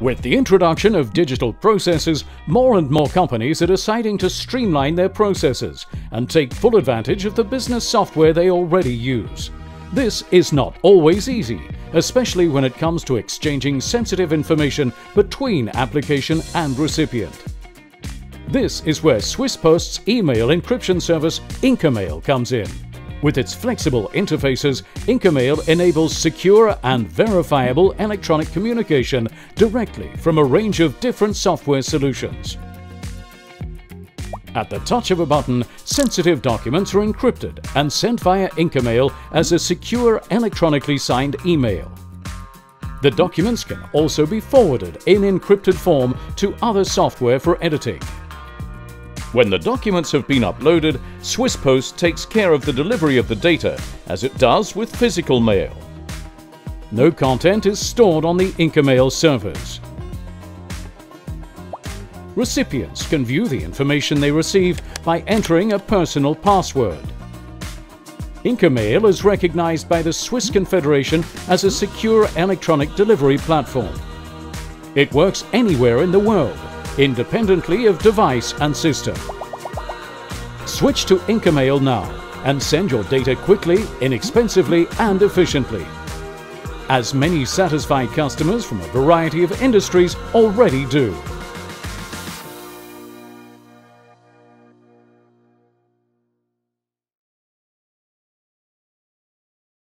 With the introduction of digital processes, more and more companies are deciding to streamline their processes and take full advantage of the business software they already use. This is not always easy, especially when it comes to exchanging sensitive information between application and recipient. This is where Swissπost's email encryption service Incamail comes in. With its flexible interfaces, Incamail enables secure and verifiable electronic communication directly from a range of different software solutions. At the touch of a button, sensitive documents are encrypted and sent via Incamail as a secure electronically signed email. The documents can also be forwarded in encrypted form to other software for editing. When the documents have been uploaded, Swisspost takes care of the delivery of the data, as it does with physical mail. No content is stored on the Incamail servers. Recipients can view the information they received by entering a personal password. Incamail is recognized by the Swiss Confederation as a secure electronic delivery platform. It works anywhere in the world, independently of device and system. Switch to Incamail now and send your data quickly, inexpensively and efficiently, as many satisfied customers from a variety of industries already do.